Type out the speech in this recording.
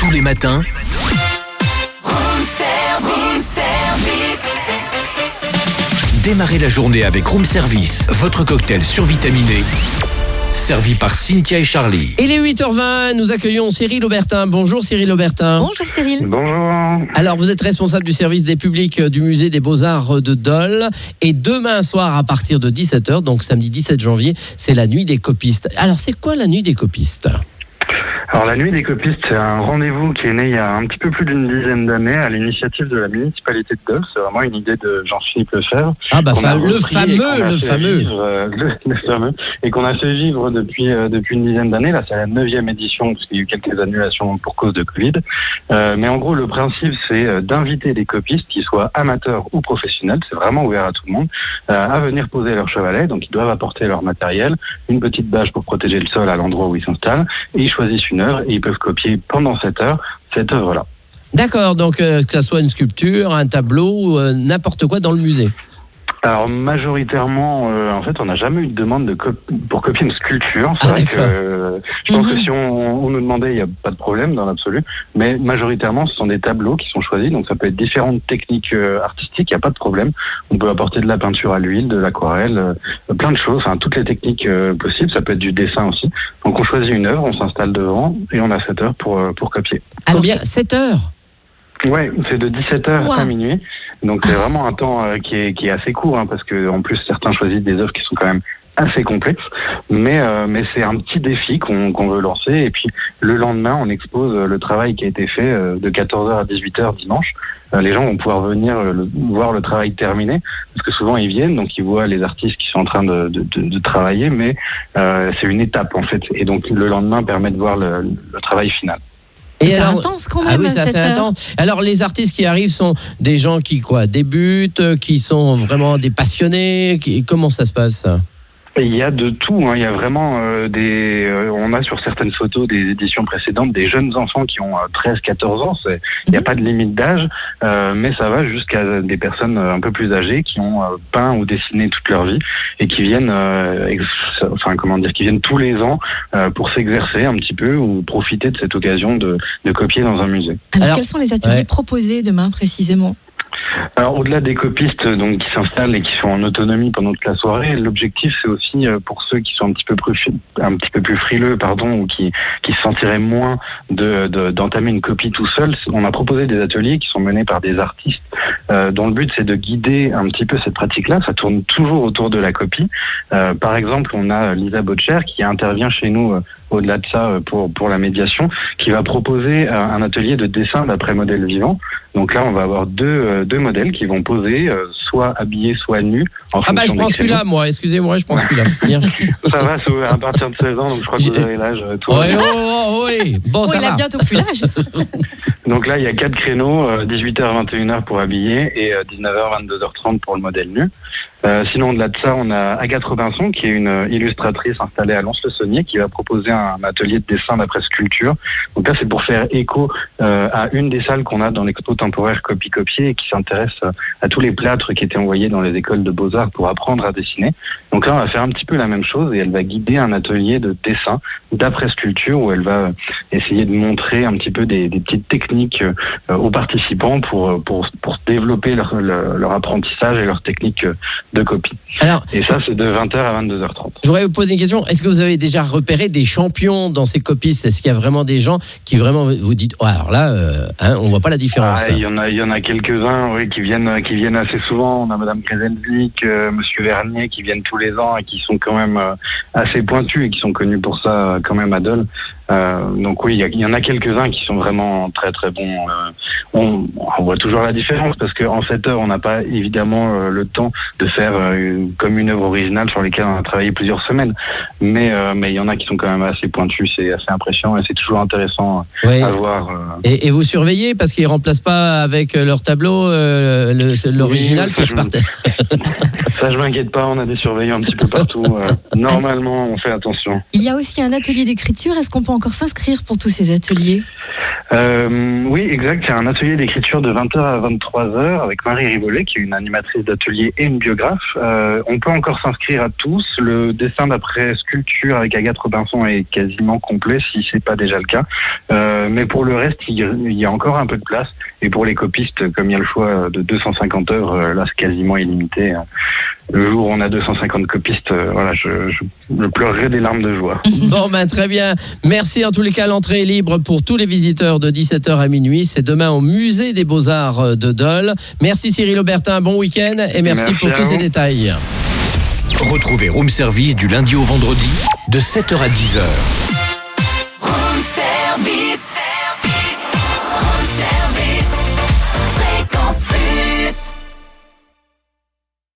Tous les matins, démarrez la journée avec Room Service, votre cocktail survitaminé, servi par Cynthia et Charlie. Il est 8h20, nous accueillons Cyril Aubertin. Bonjour Cyril Aubertin. Bonjour Cyril. Bonjour. Alors vous êtes responsable du service des publics du musée des Beaux-Arts de Dole. Et demain soir à partir de 17h, donc samedi 17 janvier, c'est la nuit des copistes. Alors c'est quoi la nuit des copistes ? Alors la nuit des copistes, c'est un rendez-vous qui est né il y a un petit peu plus d'une dizaine d'années à l'initiative de la municipalité de Dole. C'est vraiment une idée de Jean-Philippe Lefebvre. Ah bah le fameux, et qu'on a fait vivre depuis une dizaine d'années. Là, c'est la 9e édition parce qu'il y a eu quelques annulations pour cause de Covid. Mais en gros, le principe, c'est d'inviter des copistes, qu'ils soient amateurs ou professionnels, c'est vraiment ouvert à tout le monde, à venir poser leur chevalet. Donc ils doivent apporter leur matériel, une petite bâche pour protéger le sol à l'endroit où ils s'installent, et ils choisissent une œuvre et ils peuvent copier pendant cette heure cette œuvre-là. D'accord, donc que ça soit une sculpture, un tableau, n'importe quoi dans le musée. Alors majoritairement, en fait, on n'a jamais eu de demande pour copier une sculpture. C'est vrai que je pense que si on nous demandait, il n'y a pas de problème dans l'absolu. Mais majoritairement, ce sont des tableaux qui sont choisis. Donc ça peut être différentes techniques artistiques, il n'y a pas de problème. On peut apporter de la peinture à l'huile, de l'aquarelle, plein de choses, enfin, toutes les techniques possibles. Ça peut être du dessin aussi. Donc on choisit une œuvre, on s'installe devant et on a 7 heures pour copier. Combien ? 7 heures ? Ouais, c'est de 17h à minuit. Donc c'est vraiment un temps qui est assez court, parce que en plus certains choisissent des œuvres qui sont quand même assez complexes. Mais c'est un petit défi qu'on veut lancer. Et puis le lendemain, on expose le travail qui a été fait de 14h à 18h dimanche. Les gens vont pouvoir venir voir le travail terminé, parce que souvent ils viennent, donc ils voient les artistes qui sont en train de travailler, mais c'est une étape en fait. Et donc le lendemain permet de voir le travail final. Et c'est intense quand même. Ah oui, c'est assez intense. Alors les artistes qui arrivent sont des gens qui débutent, qui sont vraiment des passionnés. Comment ça se passe ? Il y a de tout, il y a vraiment on a sur certaines photos des éditions précédentes des jeunes enfants qui ont 13-14 ans, il n'y a pas de limite d'âge, mais ça va jusqu'à des personnes un peu plus âgées qui ont peint ou dessiné toute leur vie et qui viennent, qui viennent tous les ans pour s'exercer un petit peu ou profiter de cette occasion de copier dans un musée. Alors quels sont les ateliers proposés demain précisément ? Alors au-delà des copistes donc qui s'installent et qui sont en autonomie pendant toute la soirée, l'objectif c'est aussi pour ceux qui sont un petit peu plus frileux ou qui se sentiraient moins d'entamer une copie tout seul. On a proposé des ateliers qui sont menés par des artistes dont le but c'est de guider un petit peu cette pratique-là. Ça tourne toujours autour de la copie. Par exemple, on a Lisa Botcher qui intervient chez nous au-delà de ça pour la médiation, qui va proposer un atelier de dessin d'après modèle vivant. Donc là, on va avoir deux modèles qui vont poser, soit habillés, soit nus. Je prends celui-là, moi. Excusez-moi, je prends celui-là. Ça va, c'est ouvert à partir de 16 ans, donc je crois que vous avez l'âge. Oui. Bon, ça il va. a bientôt plus l'âge. Donc là, il y a 4 créneaux, 18h, 21h pour habiller et 19h, 22h30 pour le modèle nu. Sinon, au-delà de ça, on a Agathe Robinson, qui est une illustratrice installée à Lons-le-Saunier, qui va proposer un atelier de dessin d'après sculpture. Donc là, c'est pour faire écho à une des salles qu'on a dans l'expo temporaire Copie-Copier et qui s'intéresse à tous les plâtres qui étaient envoyés dans les écoles de beaux-arts pour apprendre à dessiner. Donc là, on va faire un petit peu la même chose et elle va guider un atelier de dessin d'après sculpture où elle va essayer de montrer un petit peu des petites techniques aux participants pour développer leur apprentissage et leur technique de copie. Et ça, c'est de 20h à 22h30. Je voudrais vous poser une question. Est-ce que vous avez déjà repéré des champions dans ces copistes ? Est-ce qu'il y a vraiment des gens qui vraiment vous dites alors là, on voit pas la différence. Il y en a quelques-uns, qui viennent assez souvent. On a Madame Kreselzik, Monsieur Vernier, qui viennent tous les ans et qui sont quand même assez pointus et qui sont connus pour ça quand même à Dole. Donc oui, il y en a quelques-uns qui sont vraiment très très bons. On voit toujours la différence parce qu'en 7 heures, on n'a pas évidemment le temps de faire comme une œuvre originale sur laquelle on a travaillé plusieurs semaines. Mais il y en a qui sont quand même assez pointus, c'est assez impressionnant et c'est toujours intéressant à voir. Et vous surveillez parce qu'ils ne remplacent pas avec leur tableau l'original puis ils repartent. Ça, je m'inquiète pas, on a des surveillants un petit peu partout. Normalement, on fait attention. Il y a aussi un atelier d'écriture. Est-ce qu'on peut encore s'inscrire pour tous ces ateliers ? Oui, exact. Il y a un atelier d'écriture de 20h à 23h avec Marie Rivollet, qui est une animatrice d'atelier et une biographe. On peut encore s'inscrire à tous. Le dessin d'après sculpture avec Agathe Robinson est quasiment complet, si c'est pas déjà le cas. Mais pour le reste, il y a encore un peu de place. Et pour les copistes, comme il y a le choix de 250 œuvres, là, c'est quasiment illimité. Le jour où on a 250 copistes, voilà, je pleurerai des larmes de joie. Bon, très bien. Merci en tous les cas. L'entrée est libre pour tous les visiteurs de 17h à minuit. C'est demain au Musée des Beaux-Arts de Dole. Merci Cyril Aubertin. Bon week-end et merci pour tous ces détails. Retrouvez Room Service du lundi au vendredi de 7h à 10h.